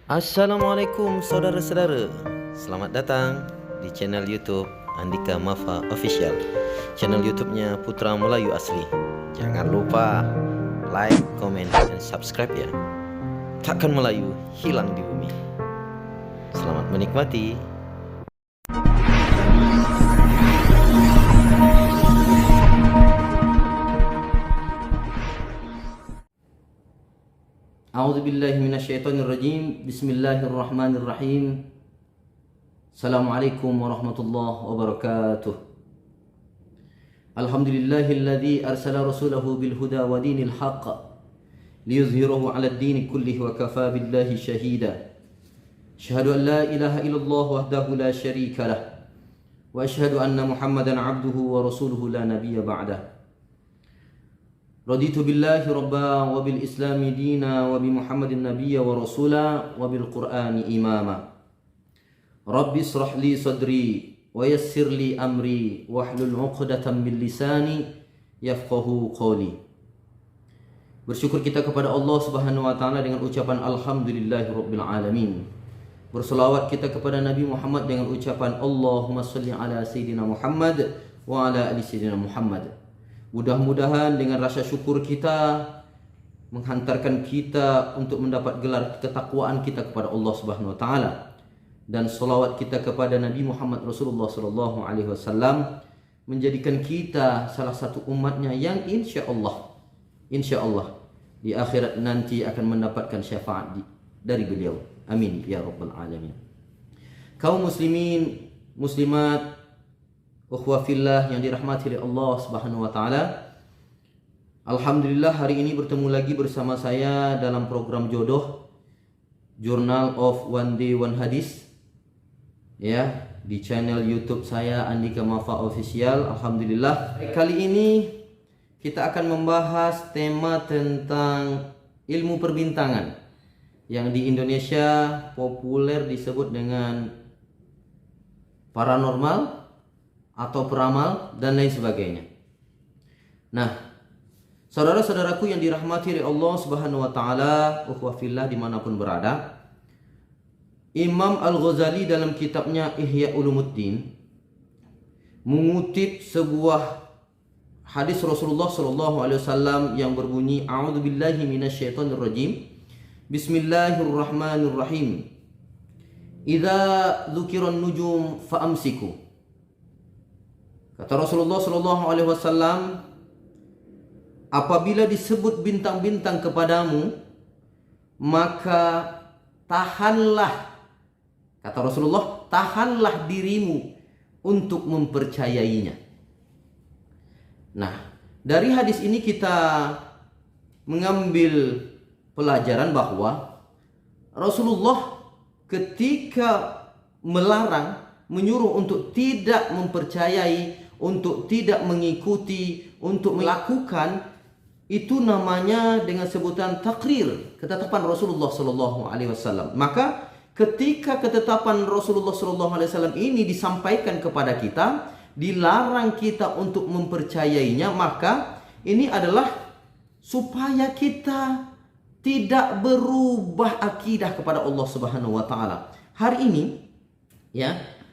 Assalamualaikum saudara-saudara. Selamat datang di channel YouTube Andika Mafa Official. Channel YouTube-nya Putra Melayu Asli. Jangan lupa like, komen, dan subscribe ya. Takkan Melayu hilang di bumi. Selamat menikmati. A'udzu billahi minasyaitonir rajim. Bismillahirrahmanirrahim. Assalamualaikum warahmatullahi wabarakatuh. Alhamdulillahilladzi arsala rasulahu bil huda wa dinil haqq liyuzhirahu 'alad dini kullihi wa kafa billahi shahida. Asyhadu an la ilaha illallah wahdahu la syarika lah wa asyhadu anna Muhammadan 'abduhu wa rasuluhu la nabiyya ba'dah. Raditu billahi rabba wa bil islami dina wa bi Muhammadin nabiyya wa rasula wa bil qur'ani imama. Rabbi israh li sadri wa yassir li amri wahlul 'uqdatam min lisani yafqahu qawli. Bersyukur kita kepada Allah Subhanahu wa taala dengan ucapan alhamdulillahi rabbil alamin. Berselawat kita kepada Nabi Muhammad dengan ucapan Allahumma shalli ala sayyidina Muhammad wa ala ali sayyidina Muhammad. Mudah-mudahan dengan rasa syukur kita menghantarkan kita untuk mendapat gelar ketakwaan kita kepada Allah Subhanahu wa taala, dan selawat kita kepada Nabi Muhammad Rasulullah sallallahu alaihi wasallam menjadikan kita salah satu umatnya yang insyaallah di akhirat nanti akan mendapatkan syafaat dari beliau. Amin ya rabbal alamin. Kaum muslimin, muslimat, ukhwah fillah yang dirahmati oleh Allah Subhanahu wa taala. Alhamdulillah hari ini bertemu lagi bersama saya dalam program Jodoh Journal of One Day One Hadis ya, di channel YouTube saya Andika Mafa Official. Alhamdulillah. Kali ini kita akan membahas tema tentang ilmu perbintangan yang di Indonesia populer disebut dengan paranormal atau peramal dan lain sebagainya. Nah, saudara-saudaraku yang dirahmati oleh Allah Subhanahu wa taala, ukhwah fillah dimanapun berada, Imam Al-Ghazali dalam kitabnya Ihya Ulumuddin mengutip sebuah hadis Rasulullah sallallahu alaihi wasallam yang berbunyi, A'udzu billahi minasyaitonir rajim. Bismillahirrahmanirrahim. Idza dzukiran nujum fa'amsiku. Kata Rasulullah sallallahu alaihi wasallam, apabila disebut bintang-bintang kepadamu, maka tahanlah. Kata Rasulullah, tahanlah dirimu untuk mempercayainya. Nah, dari hadis ini kita mengambil pelajaran bahwa Rasulullah ketika melarang, menyuruh untuk tidak mempercayai, untuk tidak mengikuti, untuk melakukan, itu namanya dengan sebutan takrir, ketetapan Rasulullah sallallahu alaihi wasallam. Maka ketika ketetapan Rasulullah sallallahu alaihi wasallam ini disampaikan kepada kita, dilarang kita untuk mempercayainya, maka ini adalah supaya kita tidak berubah akidah kepada Allah Subhanahu wa taala.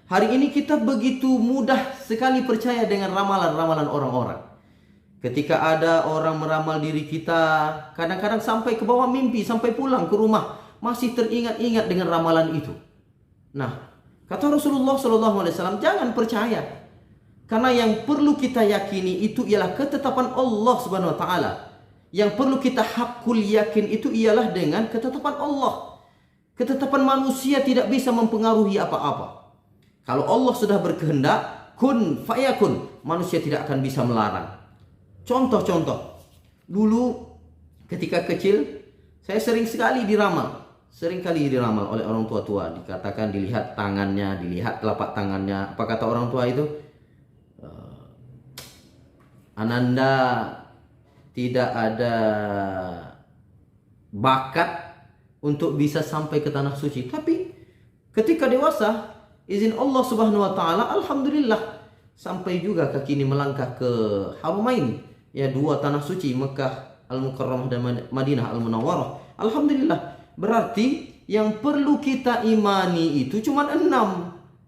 Hari ini kita begitu mudah sekali percaya dengan ramalan-ramalan orang-orang. Ketika ada orang meramal diri kita, kadang-kadang sampai ke bawah mimpi, sampai pulang ke rumah masih teringat-ingat dengan ramalan itu. Nah, kata Rasulullah SAW, jangan percaya. Karena yang perlu kita yakini itu ialah ketetapan Allah Subhanahu wa taala. Yang perlu kita hakul yakin itu ialah dengan ketetapan Allah. Ketetapan manusia tidak bisa mempengaruhi apa-apa. Kalau Allah sudah berkehendak, kun fayakun, manusia tidak akan bisa melarang. Contoh-contoh. Dulu ketika kecil, saya sering sekali diramal oleh orang tua-tua. Dikatakan dilihat tangannya, dilihat telapak tangannya. Apa kata orang tua itu? Ananda tidak ada bakat untuk bisa sampai ke tanah suci. Tapi ketika dewasa, izin Allah Subhanahu wa taala, alhamdulillah sampai juga kaki ini melangkah ke Haramain, ya, dua tanah suci, Mekah Al-Mukarramah dan Madinah Al-Munawwarah. Alhamdulillah. Berarti yang perlu kita imani itu cuma 6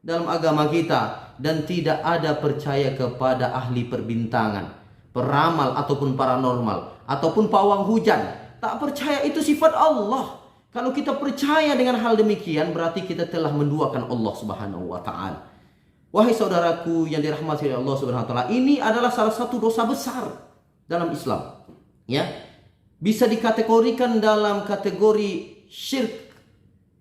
dalam agama kita. Dan tidak ada percaya kepada ahli perbintangan, peramal ataupun paranormal, ataupun pawang hujan. Tak percaya itu sifat Allah. Kalau kita percaya dengan hal demikian, berarti kita telah menduakan Allah Subhanahu wa taala. Wahai saudaraku yang dirahmati oleh Allah Subhanahu wa taala, ini adalah salah satu dosa besar dalam Islam. Ya. Bisa dikategorikan dalam kategori syirik.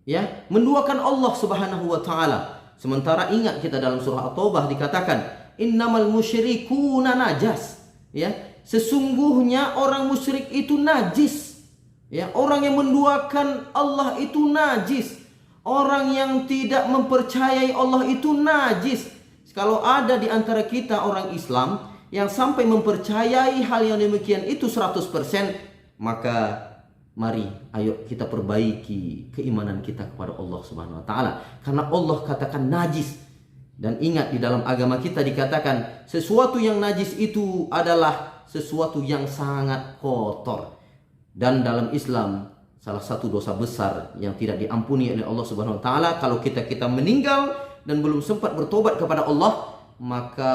Ya, menduakan Allah Subhanahu wa taala. Sementara ingat kita dalam surah At-Taubah dikatakan, innamal musyrikuna najas. Ya, sesungguhnya orang musyrik itu najis. Ya, orang yang menduakan Allah itu najis. Orang yang tidak mempercayai Allah itu najis. Kalau ada di antara kita orang Islam yang sampai mempercayai hal yang demikian itu 100%, maka mari ayo kita perbaiki keimanan kita kepada Allah Subhanahu wa taala. Karena Allah katakan najis. Dan ingat di dalam agama kita dikatakan sesuatu yang najis itu adalah sesuatu yang sangat kotor. Dan dalam Islam salah satu dosa besar yang tidak diampuni oleh Allah Subhanahu wa taala, kalau kita meninggal dan belum sempat bertobat kepada Allah, maka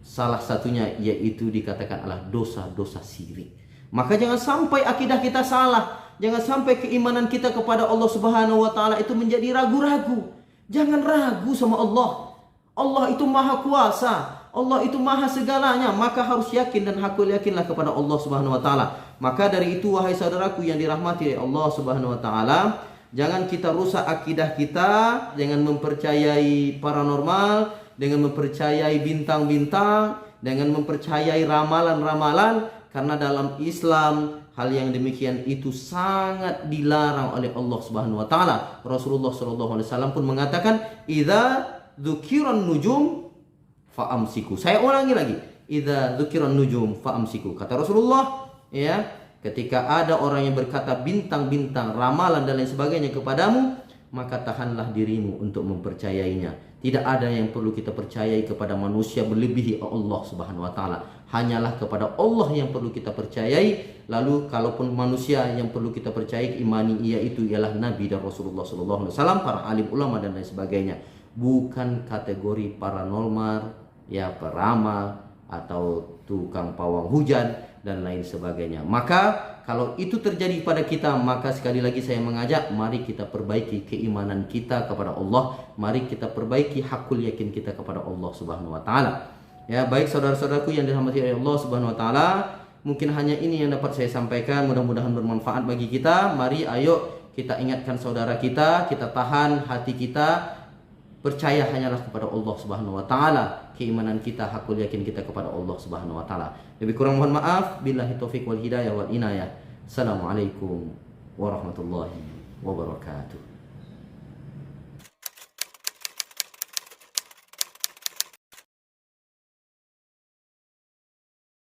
salah satunya yaitu dikatakan adalah dosa-dosa syirik. Maka jangan sampai akidah kita salah, jangan sampai keimanan kita kepada Allah Subhanahu wa taala itu menjadi ragu-ragu. Jangan ragu sama Allah. Allah itu maha kuasa, Allah itu maha segalanya, maka harus yakin dan hakul yakinlah kepada Allah Subhanahu wa taala. Maka dari itu wahai saudaraku yang dirahmati oleh Allah Subhanahu wa taala, jangan kita rusak akidah kita dengan mempercayai paranormal, dengan mempercayai bintang-bintang, dengan mempercayai ramalan-ramalan, karena dalam Islam hal yang demikian itu sangat dilarang oleh Allah Subhanahu wa taala. Rasulullah sallallahu alaihi wasallam pun mengatakan, "Idza dzukiran nujum fa'amsiku." Saya ulangi lagi. "Idza dzukiran nujum fa'amsiku." Kata Rasulullah, ya, ketika ada orang yang berkata bintang-bintang, ramalan dan lain sebagainya kepadamu, maka tahanlah dirimu untuk mempercayainya. Tidak ada yang perlu kita percayai kepada manusia melebihi Allah Subhanahu wa taala. Hanyalah kepada Allah yang perlu kita percayai. Lalu kalaupun manusia yang perlu kita percayai, imani yaitu ialah Nabi dan Rasulullah sallallahu alaihi wasallam, para alim ulama dan lain sebagainya. Bukan kategori paranormal, ya, peramal atau tukang pawang hujan dan lain sebagainya. Maka kalau itu terjadi pada kita, maka sekali lagi saya mengajak, mari kita perbaiki keimanan kita kepada Allah. Mari kita perbaiki hakul yakin kita kepada Allah Subhanahu wa taala. Ya, baik saudara-saudaraku yang dirahmati oleh Allah Subhanahu wa taala, mungkin hanya ini yang dapat saya sampaikan, mudah-mudahan bermanfaat bagi kita. Mari ayo kita ingatkan saudara kita tahan hati kita, percaya hanyalah kepada Allah Subhanahu wa taala. Keimanan kita, hakul yakin kita kepada Allah Subhanahu wa taala. Lebih kurang mohon maaf. Billahi taufik wal hidayah wal inayah. Assalamualaikum warahmatullahi wabarakatuh.